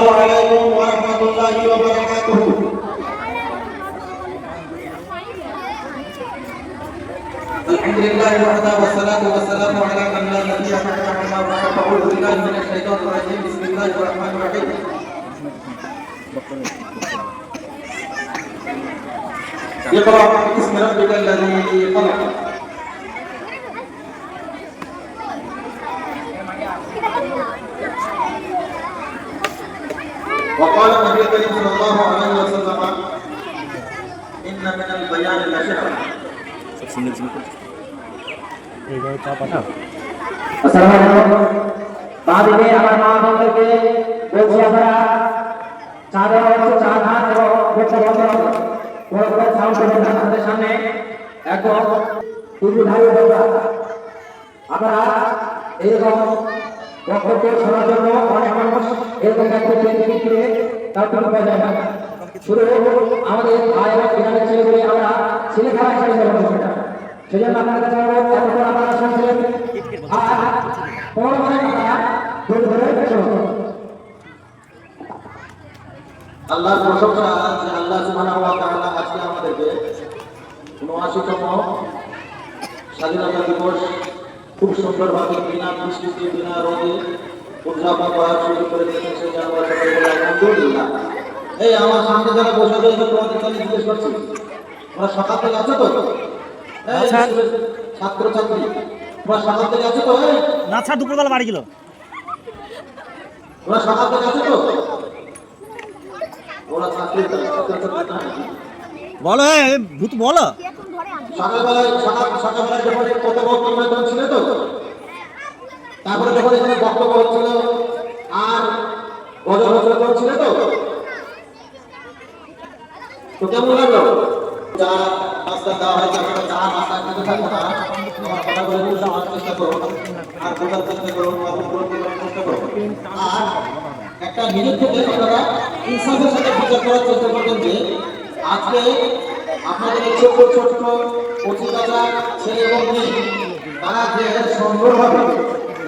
আসসালামু আলাইকুম ওয়া রাহমাতুল্লাহি ওয়া বারাকাতুহু। আলহামদুলিল্লাহি ওয়াহদা ওয়া সালাতু ওয়া সালামু আলা মান লা নাবিয়্যা বা'দাহু আম্মা বা'দ। আউযু বিল্লাহি মিনাশ শাইতানির রাজীম। বিসমিল্লাহির রাহমানির রাহিম। ইকরা বিসমি রাব্বিকাল লাযী খালাক। وقال النبي الكريم صلى الله عليه وسلم إن من البيان لشعرا। আসসালামু আলাইকুম। বাদিকে আমার মা বোনদেরকে বলছি আপনারা চা দেওয়া হচ্ছে, চা খান এবং বসে বসে বড় করে সাউন্ড করবেন না। আমাদের সামনে একদম টিভি ধারী বন্ধা আপনারা এইরকম বক্তব্য শোনার জন্য অনেক মানুষ এরকম একটা টিকিট কিনে তার কোনো পাওয়া যায় না। শুধু আমাদের ভাই এবং গ্রামের ছেলেগুলি আমরা ছেলে খেলা হিসাবে ব্যবহার করি না। সেই জন্য আপনাদের কাছে এতক্ষণ আপনারা শুনছিলেন আর পরে আপনারা ধরে ধরে শুনুন। আল্লাহর প্রশংসা যে আল্লাহ সুবহানাহু ওয়া তাআলা আজকে আমাদেরকে ৭৯তম স্বাধীনতা দিবস খুব সুন্দরভাবে বিনা বৃষ্টিতে বিনা রোদে উদযাপন করার সুযোগ করে দিয়েছেন। সেই জন্য আমরা সকলে বলি আলহামদুলিল্লাহ। এই আমার সামনে যারা বসে রয়েছে তোমাদের কাছে জিজ্ঞেস করছি, তোমরা সকাল থেকে আছো তো? ছাত্রছাত্রী তোমরা সকাল থেকে আছো তো? না স্যার দুপুরবেলা বাড়ি গেল। তোমরা সকাল থেকে আছো তো? ওরা ছাত্রী বলো ভূত বলো। সকালবেলায় যখন কথা বক্তব্য ছিল তো, তারপরে যখন এখানে বক্তব্য হচ্ছিল আর বজর ছিল তো কেমন লাগলো? চা নাস্তা দেওয়া হয়েছে, আপনারা চা নাস্তা খেতে থাকবো না, আমার কথা বলে যাওয়ার চেষ্টা করো আর বোঝার চেষ্টা করো, চেষ্টা করো। আর একটা মিনিট থেকে আপনারা ইনসাফের সাথে বিচার করার চেষ্টা করবেন যে আজকে আপনাদের ছোট্ট ছোট্ট কচি কাঁচা ছেলে এবং মেয়ে তারা যে সুন্দরভাবে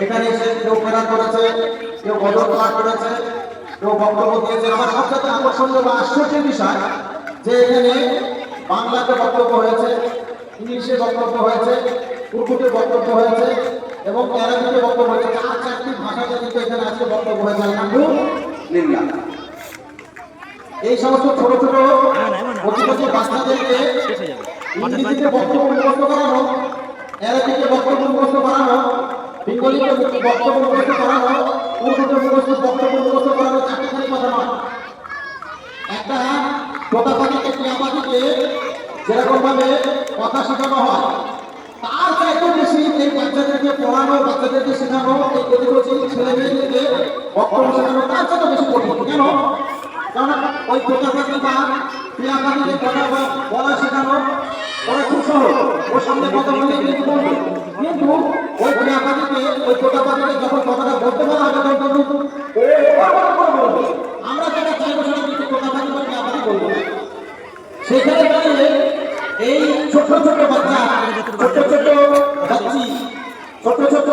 এখানে এসে কেউ খেলা করেছে, কেউ বদল পাঠ করেছে, কেউ বক্তব্য দিয়েছে। আমার সবচেয়ে আকর্ষণীয় বা আশ্চর্যের বিষয় যে এখানে বাংলাতে বক্তব্য হয়েছে, ইংলিশে বক্তব্য হয়েছে, উর্দুতে বক্তব্য হয়েছে এবং আরবিতে বক্তব্য হয়েছে। চারটি ভাষাতে কিন্তু এখানে আজকে বক্তব্য হয়েছে। আলহামদুলিল্লাহ। এই সমস্ত ছোট ছোট কচি বাচ্চাদেরকে ইংরেজিতে বক্তব্য মুখস্থ করানো, আরবিতে বক্তব্য মুখস্থ করানো, বেঙ্গলিতে বক্তব্য মুখস্থ করানো, উর্দুতে বক্তব্য মুখস্থ করানো চারটি কথা নয়। একটা তোতা পাখিকে টিয়া পাখিকে যেরকম ভাবে কথা শেখানো হয়, তার চাইতে বেশি এই বাচ্চাদেরকে পড়ানো, বাচ্চাদেরকে শেখানো, এই কচি ছেলে মেয়েদেরকে বক্তব্য শেখানো তার চাইতে বেশি কঠিন। কেন? কারণ ওই তোতা পাখি বা টিয়া পাখিকে কথা বলা শেখানো ওরা খুব সহজ, ওর সামনে কথা বলে কিন্তু বলবে। কিন্তু ওই টিয়া পাখিকে, ওই তোতা পাখিকে যখন কথাটা বলতে বলা হবে তখন কিন্তু বলবে। আমরা যেটা চাইবো সেটা কিন্তু তোতা পাখি বা টিয়া পাখি বলবো। সেখানে দাঁড়িয়ে এই ছোট ছোট বাচ্চা, ছোট ছোট বাচ্চি, ছোট ছোট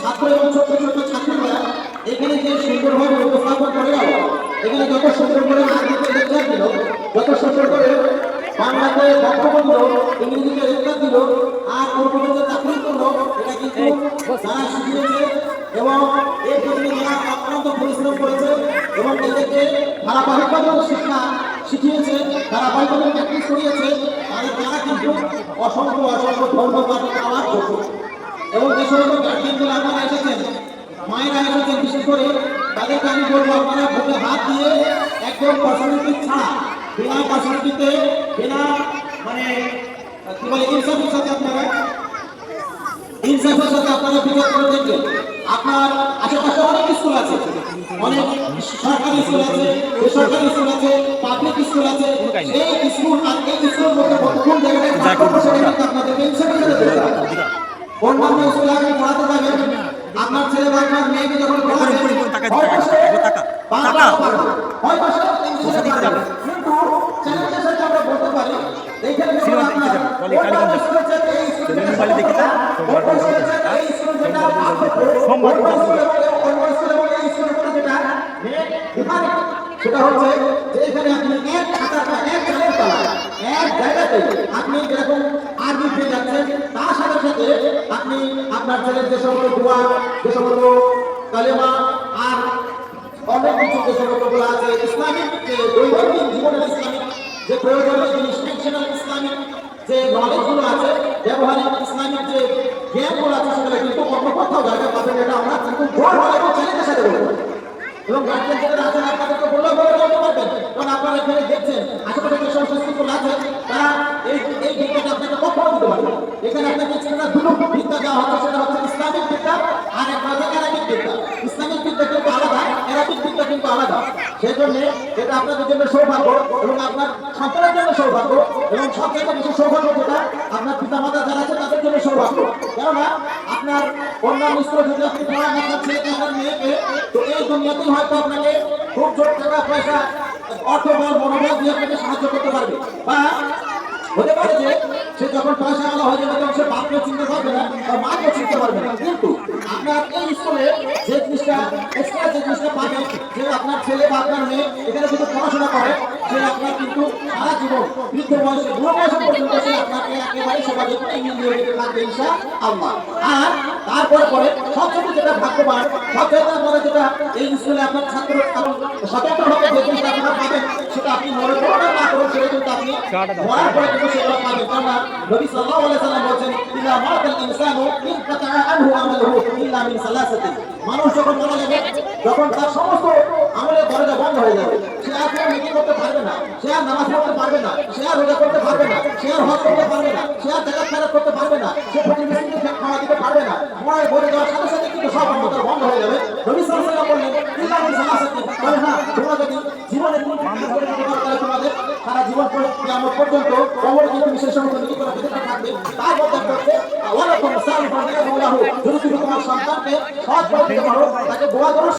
ছাত্র এবং ছোট ছোট ছাত্রীরা এখানে যে সুন্দরভাবে উপস্থাপন করে গেল, এখানে যত সুন্দর করে আরবিতে লেকচার দিল, যত সুন্দর করে বাংলাতে বক্তব্য দিল, ইংরেজিতে লেকচার দিল আর উর্দুতে যে চাকরি করলো, এটা কিন্তু যারা শিখিয়েছে এবং এর পিছনে যারা অত্যন্ত পরিশ্রম করেছে এবং এদেরকে ধারাবাহিকভাবে শিক্ষা শিখিয়েছে, ধারাবাহিকভাবে প্র্যাকটিস করিয়েছে, তারা কিন্তু অসংখ্য অসংখ্য ধন্যবাদ পাওয়ার যোগ্য। এবং যে সমস্ত গার্জিয়ানগুলো আপনারা এসেছেন, মায়েরা এসেছেন, বিশেষ করে তাদেরকে আমি বলবো আপনারা ভোটে হাত দিয়ে একদম পার্সোনালিটি ছাড়া, বিনা পার্সোনালিটিতে, বিনা মানে কি বলে ইনসাফের সাথে আপনারা বিচার করে দেখবেন। আপনার আশেপাশে অনেক স্কুল আছে, অনেক সরকারি স্কুল আছে, বেসরকারি স্কুল আছে, পাবলিক স্কুল আছে। এই স্কুল আর এই স্কুলের মধ্যে কোন জায়গায় আপনাদেরকে ইনসাফের সাথে দিতে হবে। অন্যান্য স্কুলে আপনি পড়াতে যাবেন, আপনার ছেলে বা আপনার মেয়েকে যখন পড়াবেন কিন্তু চ্যালেঞ্জের সাথে আমরা বলতে পারি এইখানে সোমবার সেটা হচ্ছে যে এখানে আপনি এক খাতাটা এক খাতার তলায় এক জায়গাতে আপনি যেরকম আরবি পেয়ে যাচ্ছেন তার সাথে সাথে আপনি আপনার ছেলের যে সমস্ত দোয়া যে সমস্ত কালেমা আর অনেক কিছু যে সমস্তগুলো আছে ইসলামিক যে দৈনন্দিন জীবনের ইসলামিক যে প্রয়োজনীয় জিনিস ফ্যাকশনাল ইসলামিক যে নলেজগুলো আছে ব্যবহারিক ইসলামিক যে জ্ঞানগুলো আছে সেগুলো কিন্তু অন্য কোথাও জায়গায় পাবেন এটা আমরা কিন্তু জোর হলে এবং চ্যালেঞ্জের সাথে বলবো এবং গার্জিয়ান যারা আছেন আপনাদেরকে বললেও বলে বলতে পারবেন কারণ আপনারা এখানে দেখছেন আশেপাশে যে সমস্ত স্কুল আছে তারা এই বিদ্যাটা আপনাকে কখনো দিতে পারবে না। এখানে আপনাকে সেটা দুটো বিদ্যা দেওয়া হচ্ছে সেটা হচ্ছে ইসলামিক বিদ্যা আর একটা হচ্ছে অ্যারাবিক বিদ্যা। ইসলামিক বিদ্যা কিন্তু আলাদা, অ্যারাবিক বিদ্যা কিন্তু আলাদা। সেই জন্য এটা আপনাদের জন্য সৌভাগ্য এবং আপনার সন্তানের জন্য সৌভাগ্য এবং সবচেয়ে বেশি সৌভাগ্য যেটা আপনার পিতা মাতা যারা আছে তাদের জন্য সৌভাগ্য। কেননা আপনার অন্যান্য স্কুলে যদি আপনি পড়াশোনা ছেলেকে আপনার মেয়েকে তো এই দুনিয়াতেই হয়তো আপনাকে খুব জোর টাকা পয়সা অর্থ বল মনোবল দিয়ে আপনাকে সাহায্য করতে পারবে বা হতে পারে যে সে যখন পয়সা আলা হয়ে যাবে তখন সে বাপকেও চিনতে পারবে না বা মাকেও চিনতে পারবে না। কিন্তু আপনার এই স্কুলে যে জিনিসটা এক্সট্রা যে জিনিসটা পাবে যে আপনার ছেলে বা আপনার মেয়ে এখানে যদি পড়াশোনা করে সে আপনার কিন্তু সারা জীবন বৃদ্ধ বয়সে বুড়ো বয়সে পর্যন্ত সে আপনাকে একেবারে সেবা যত্ন এগিয়ে নিয়ে থাকবে ইনশাআল্লাহ। আর তারপরে পরে সবচেয়ে যেটা ভাগ্যবান সবচেয়ে আপনারা যেটা এই স্কুলে আপনার ছাত্র স্বতন্ত্রভাবে যে জিনিসটা আপনারা পাবেন সেটা আপনি মনে করবেন না করুন সেটা কিন্তু আপনি মরার পরে কিন্তু সেগুলো পাবেন। কারণ নবী সাল্লাল্লাহু আলাইহি সাল্লাম বলেছেন ইল্লা মাতাল ইনসানু ইনকাতা আনহু আমালুহু ইল্লা মিন সালাসাতি। মানুষ যখন মারা যাবে যখন তার সমস্ত আমলের দরজা বন্ধ হয়ে যাবে সে আর কোনো নেকি করতে পারবে না, সে আর নামাজ পড়তে পারবে না, সে আর রোজা করতে পারবে না, সে আর হজ করতে পারবে না, সে আর যাকাত খয়রাত করতে পারবে না, সে প্রতিবেশীকে খাওয়া দিতে পারবে না। মরার পরে যাওয়ার সাথে সাথে কিন্তু সব আমল বন্ধ হয়ে যাবে। নবী সাল্লাল্লাহু আলাইহি ওয়াসাল্লাম বললেন ইল্লা মিন সালাসাতি। বলে হ্যাঁ তোমরা যদি জীবনে কোনো কাজ করে যেতে পারো তাহলে তোমাদের সারা জীবন কিয়ামত পর্যন্ত কবরে কিন্তু বিশেষ সমস্ত নেকি করা যেতে থাকবে। তার মধ্যে করতে ওয়ালাকুম সালিফান ইয়াহুলাহু যদি তুমি তোমার সন্তানকে সৎ পথে দিতে পারো তাকে দোয়া করো।